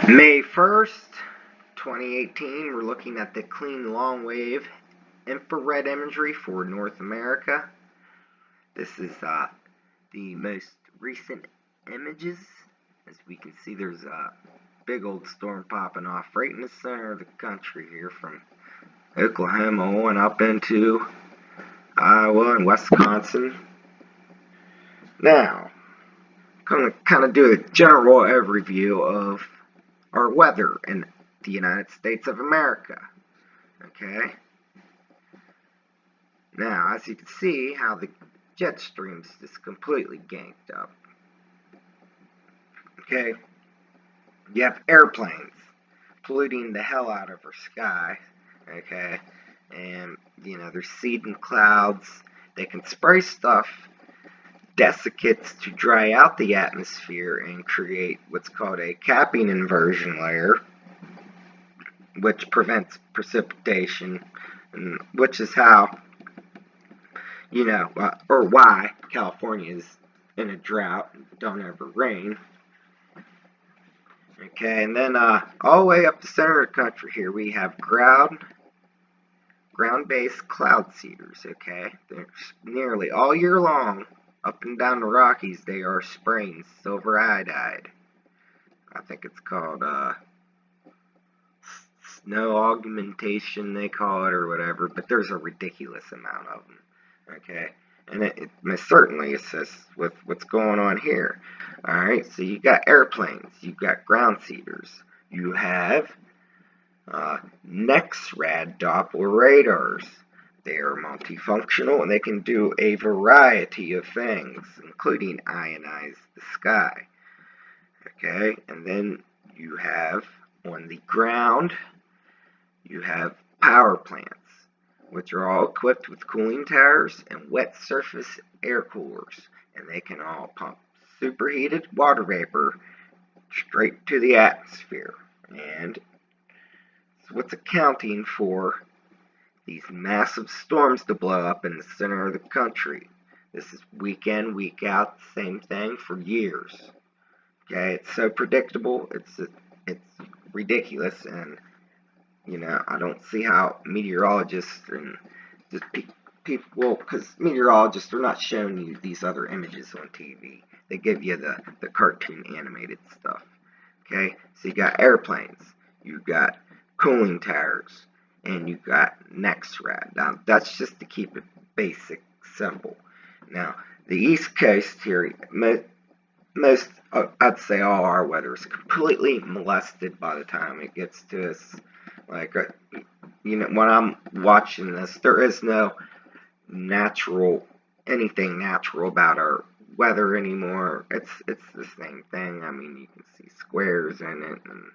May 1st, 2018, we're looking at the clean long wave infrared imagery for North America. This is the most recent images. As we can see, there's a big old storm popping off right in the center of the country here, from Oklahoma on up into Iowa and Wisconsin. Now, I'm going to kind of do a general overview of our weather in the United States of America. Okay? Now, as you can see, how the jet stream's just completely ganked up. Okay? You have airplanes polluting the hell out of our sky. Okay? And, they're seeding clouds. They can spray stuff, desiccates, to dry out the atmosphere and create what's called a capping inversion layer, which prevents precipitation, and which is how, or why California is in a drought and don't ever rain. Okay, and then all the way up the center of the country here, we have ground-based cloud seeders. Okay, they're nearly all year long. Up and down the Rockies, they are spraying silver iodide. I think it's called snow augmentation, they call it, or whatever. But there's a ridiculous amount of them. Okay, and it certainly assists with what's going on here. All right, so you got airplanes, you got ground seeders, you have NEXRAD Doppler radars. They are multifunctional and they can do a variety of things, including ionize the sky. Okay, and then you have on the ground, you have power plants, which are all equipped with cooling towers and wet surface air coolers, and they can all pump superheated water vapor straight to the atmosphere. And it's what's accounting for these massive storms to blow up in the center of the country. This is week in, week out, same thing for years. Okay, it's so predictable, it's ridiculous, and I don't see how meteorologists and just people, because meteorologists are not showing you these other images on TV. They give you the cartoon animated stuff. Okay, so you got airplanes, you got cooling towers, and you got NEXRAD. Now, that's just to keep it basic, simple. Now, the East Coast here, most, I'd say all our weather is completely molested by the time it gets to us. Like, when I'm watching this, there is no anything natural about our weather anymore. It's the same thing. I mean, you can see squares in it, and,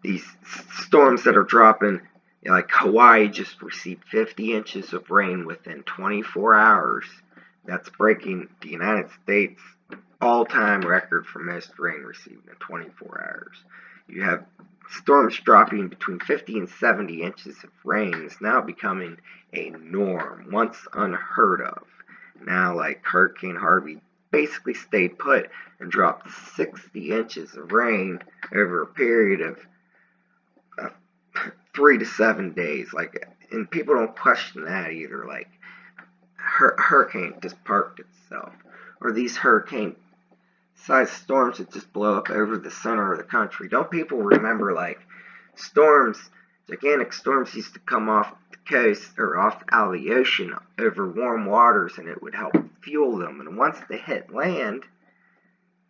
these storms that are dropping, like Hawaii just received 50 inches of rain within 24 hours. That's breaking the United States all-time record for most rain received in 24 hours. You have storms dropping between 50 and 70 inches of rain. Is now becoming a norm, once unheard of. Now, like Hurricane Harvey basically stayed put and dropped 60 inches of rain over a period of 3 to 7 days. And people don't question that either. Like, hurricane just parked itself, or these hurricane-sized storms that just blow up over the center of the country. Don't people remember, like, gigantic storms used to come off the coast or out of the ocean over warm waters, and it would help fuel them. And once they hit land,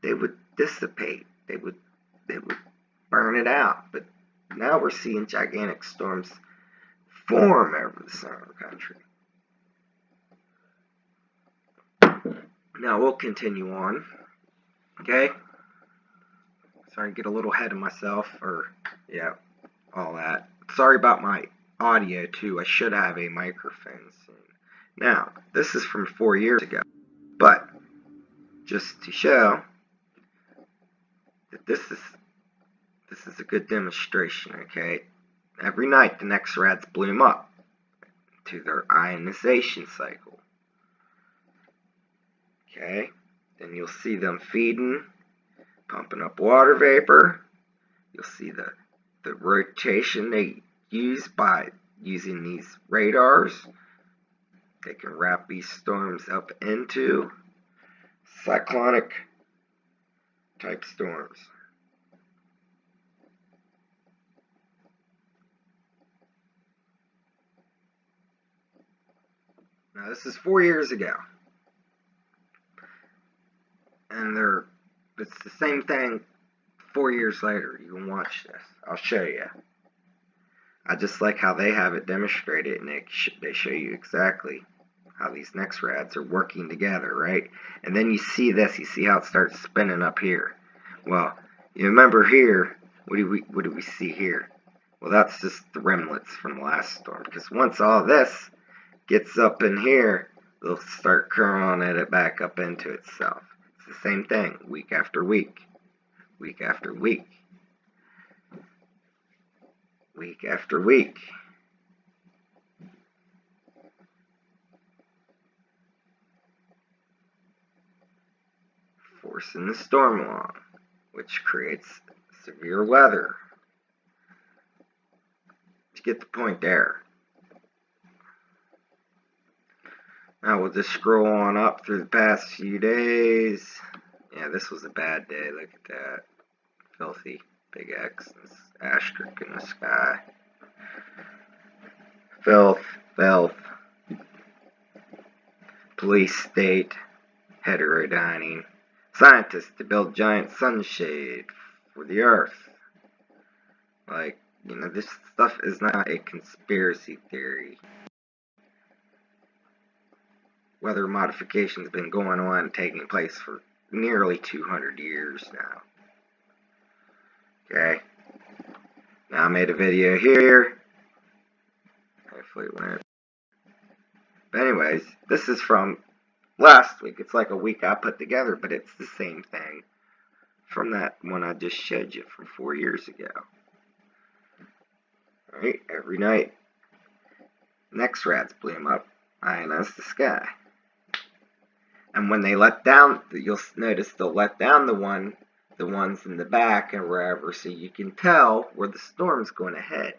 they would dissipate. They would burn it out. But now we're seeing gigantic storms form over the center of the country. Now we'll continue on. Okay? Sorry to get a little ahead of myself, all that. Sorry about my audio too. I should have a microphone soon. Now, this is from 4 years ago, but just to show that this is a good demonstration. Okay, every night the NEXRADs bloom up to their ionization cycle. Okay, then you'll see them feeding pumping up water vapor. You'll see the rotation they use by using these radars. They can wrap these storms up into cyclonic type storms. Now this is 4 years ago, and it's the same thing 4 years later. You can watch this. I'll show you. I just like how they have it demonstrated, and they show you exactly how these NEXRADs are working together, right? And then you see this. You see how it starts spinning up here. Well, you remember here. What do we see here? Well, that's just the remnants from the last storm. Because once all this gets up in here, they'll start curling it back up into itself. It's the same thing, week after week, week after week, week after week. Forcing the storm along, which creates severe weather. To get the point there. Now we'll just scroll on up through the past few days. Yeah, this was a bad day. Look at that. Filthy. Big X. Asterisk in the sky. Filth. Filth. Police state. Heterodyning. Scientists to build giant sunshade for the earth. Like, you know, this stuff is not a conspiracy theory. Weather modification has been going on and taking place for nearly 200 years now. Okay. Now I made a video here. Hopefully it went. But anyways, this is from last week. It's like a week I put together, but it's the same thing from that one I just showed you from 4 years ago. Alright, every night, NEXRADs bloom up, ionize the sky. And when they let down, you'll notice they'll let down the ones in the back and wherever, so you can tell where the storm's going to head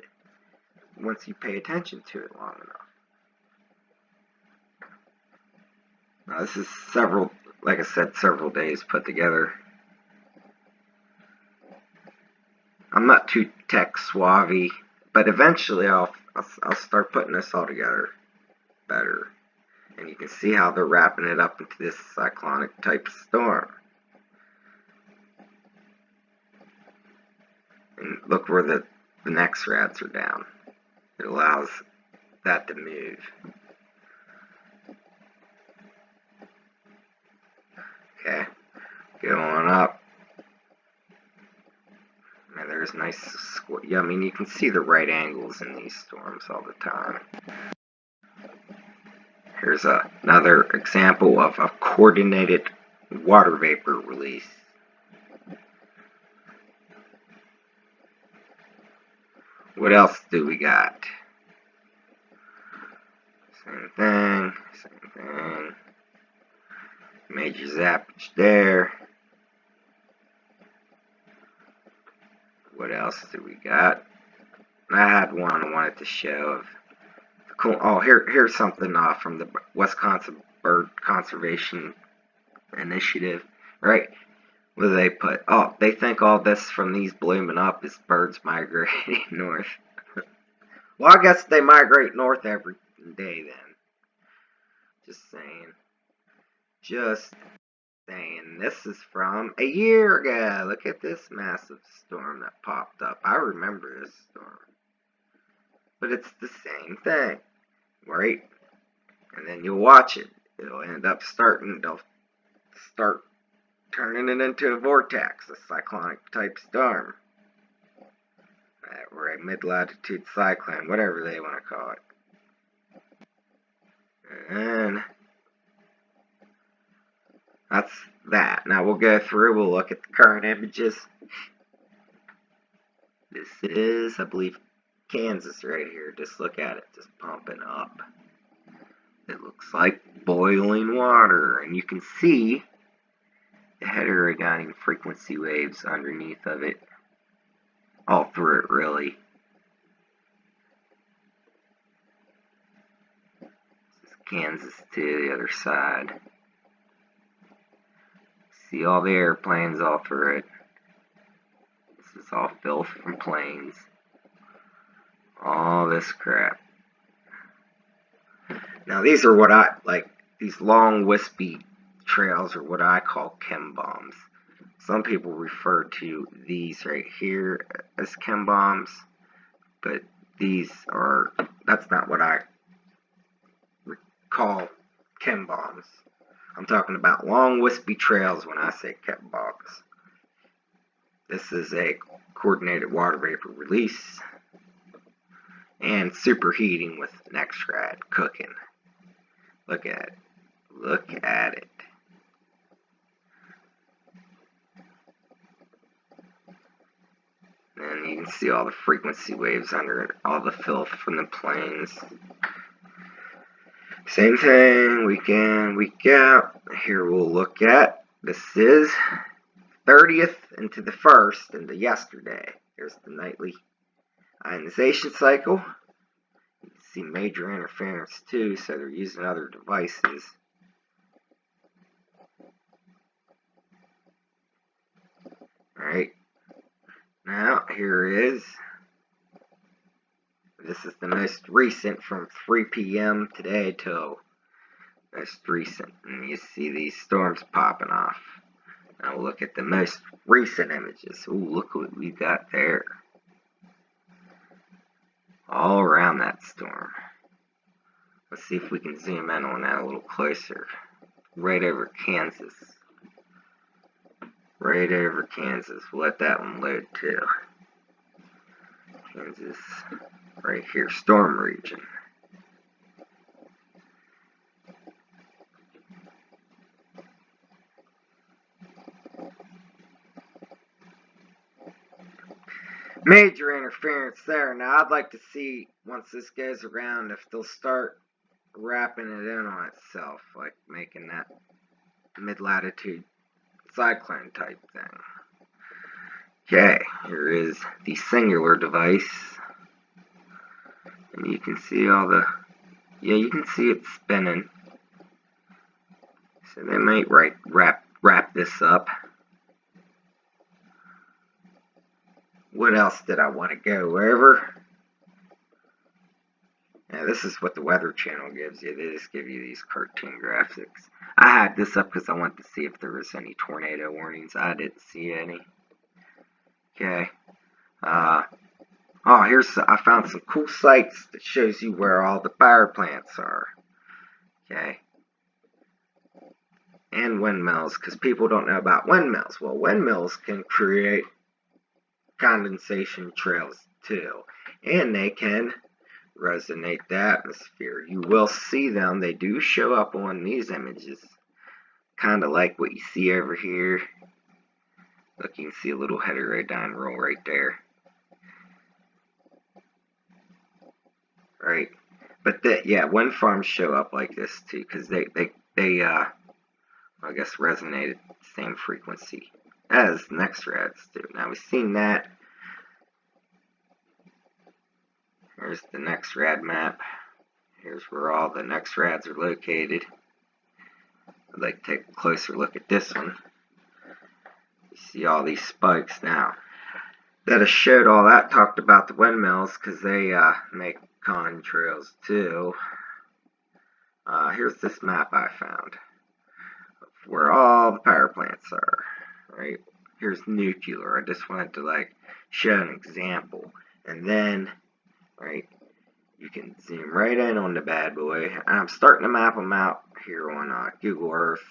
once you pay attention to it long enough. Now this is several, like I said, several days put together. I'm not too tech savvy, but eventually I'll start putting this all together better. And you can see how they're wrapping it up into this cyclonic type storm. And look where the NEXRADs are down. It allows that to move. Okay, go on up. And there's nice, yeah, I mean, you can see the right angles in these storms all the time. Here's another example of a coordinated water vapor release. What else do we got? Same thing, same thing. Major zappage there. What else do we got? I had one I wanted to show of cool. Oh, here's something from the Wisconsin Bird Conservation Initiative, right? What do they put? Oh, they think all this from these blooming up is birds migrating north. Well, I guess they migrate north every day then. Just saying. Just saying. This is from a year ago. Look at this massive storm that popped up. I remember this storm. But it's the same thing, right? And then you'll watch it. It'll end up they'll start turning it into a vortex, a cyclonic type storm. Or a mid-latitude cyclone, whatever they want to call it. And that's that. Now we'll go through, we'll look at the current images. This is, I believe, Kansas right here. Just look at it, just pumping up. It looks like boiling water, and you can see heterodyne frequency waves underneath of it, all through it really. This is Kansas to the other side. See all the airplanes all through it. This is all filth from planes. All this crap. Now these are what I like. These long wispy trails are what I call chem bombs. Some people refer to these right here as chem bombs, but that's not what I call chem bombs. I'm talking about long wispy trails when I say chem bombs. This is a coordinated water vapor release and superheating with NextRad cooking. Look at it. Look at it. And you can see all the frequency waves under it, all the filth from the planes. Same thing, week in, week out. Here we'll look at, this is 30th into the 1st into yesterday. There's the nightly ionization cycle. You can see major interference too, so they're using other devices. Alright, now here is, this is the most recent from 3 p.m. today till most recent, and you see these storms popping off. Now we'll look at the most recent images. Ooh, look what we got there. All around that storm. Let's see if we can zoom in on that a little closer. Right over Kansas. Right over Kansas. We'll let that one load too. Kansas, right here, storm region. Major interference there. Now I'd like to see, once this goes around, if they'll start wrapping it in on itself, like making that mid-latitude cyclone type thing. Okay, here is the singular device. And you can see all the, yeah, you can see it spinning. So they might wrap this up. What else did I want to go over? Yeah, this is what the Weather Channel gives you. They just give you these cartoon graphics. I had this up because I wanted to see if there was any tornado warnings. I didn't see any. Okay. Oh, I found some cool sites that shows you where all the power plants are. Okay. And windmills, because people don't know about windmills. Well, windmills can create condensation trails too, and they can resonate the atmosphere. You will see them. They do show up on these images, kind of like what you see over here. Look, you can see a little heterodyne roll right there. Right, but yeah, wind farms show up like this too, because they I guess resonated the same frequency as NextRads do. Now we've seen that. Here's the NextRad map. Here's where all the NextRads are located. I'd like to take a closer look at this one. You see all these spikes now. That I showed all that, talked about the windmills, because they make contrails too. Here's this map I found of where all the power plants are. Right? Here's nuclear. I just wanted to like show an example. And then, right, you can zoom right in on the bad boy. I'm starting to map them out here on Google Earth.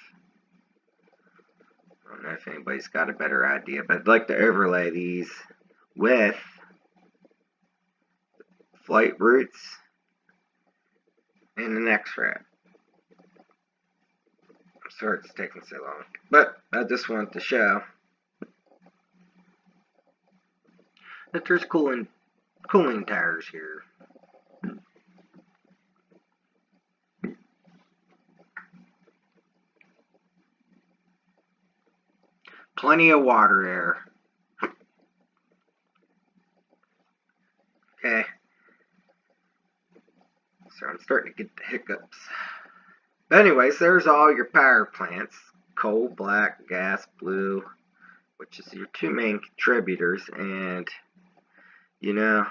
I don't know if anybody's got a better idea, but I'd like to overlay these with flight routes and the NextRad. I'm sorry it's taking so long, but I just wanted to show that there's cooling towers here. plenty of water there. Okay. So I'm starting to get the hiccups. But anyways, there's all your power plants. Coal, black, gas, blue, which is your two main contributors. And, you know,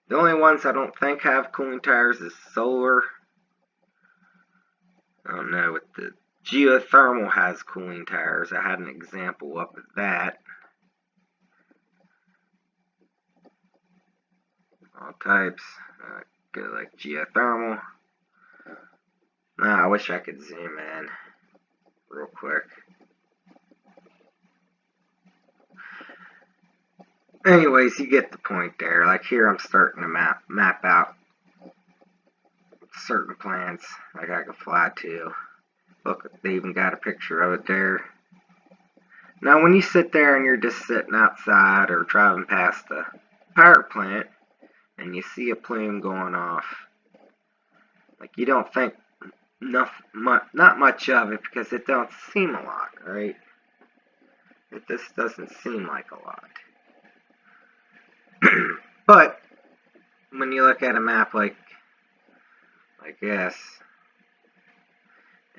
the only ones I don't think have cooling towers is solar. I don't know, with the geothermal has cooling towers. I had an example up of that. All types. Go like geothermal. I wish I could zoom in real quick. Anyways, you get the point there. Like here, I'm starting to map out certain plants like I can fly to. Look, they even got a picture of it there. Now, when you sit there and you're just sitting outside or driving past the power plant and you see a plume going off, like you don't think not much of it because it don't seem a lot, right? It just doesn't seem like a lot. But when you look at a map like this,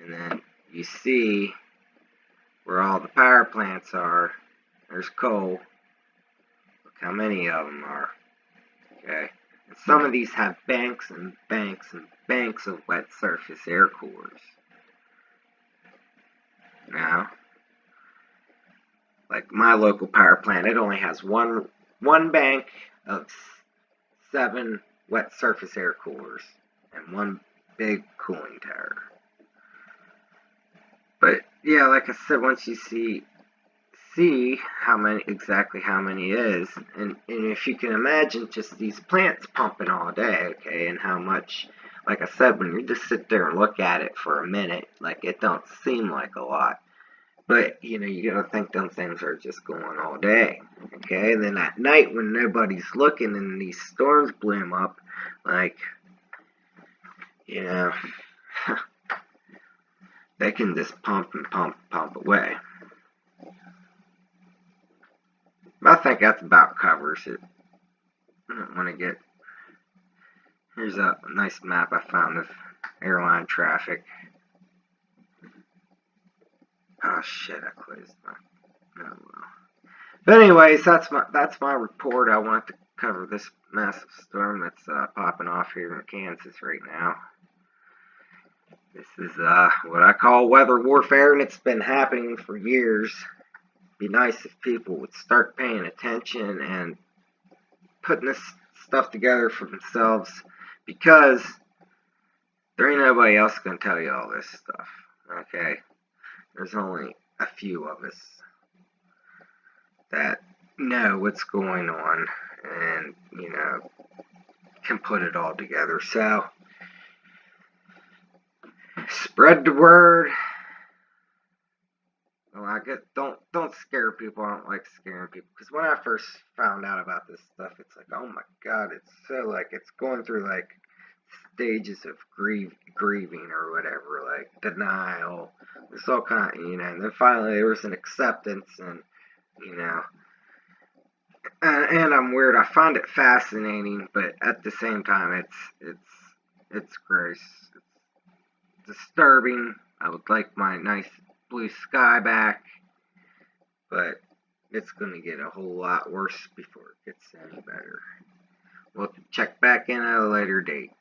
and then you see where all the power plants are, there's coal. Look how many of them are. Okay, and some of these have banks and banks and banks of wet surface air coolers. Now, like my local power plant, it only has one bank of 7 wet surface air coolers and one big cooling tower. But yeah, like I said, once you see exactly how many is, and if you can imagine just these plants pumping all day, okay, and how much, like I said, when you just sit there and look at it for a minute, like it don't seem like a lot. But, you know, you gotta think them things are just going all day, okay? And then at night when nobody's looking and these storms bloom up, like, you know, they can just pump and pump away. I think that's about covers it. I don't want to get... Here's a nice map I found of airline traffic. Oh shit, I closed my... Oh well. But anyways, that's my report. I wanted to cover this massive storm that's popping off here in Kansas right now. This is what I call weather warfare, and it's been happening for years. It'd be nice if people would start paying attention and putting this stuff together for themselves, because there ain't nobody else gonna tell you all this stuff, okay? There's only a few of us that know what's going on and, you know, can put it all together. So, spread the word. Well, I guess don't scare people. I don't like scaring people, because when I first found out about this stuff, it's like, oh my god, it's so like it's going through like stages of grieving or whatever, like denial. There's all kind of, you know, and then finally there was an acceptance, and you know, and I'm weird. I find it fascinating, but at the same time, it's gross. It's disturbing. I would like my nice blue sky back, but it's going to get a whole lot worse before it gets any better. We'll check back in at a later date.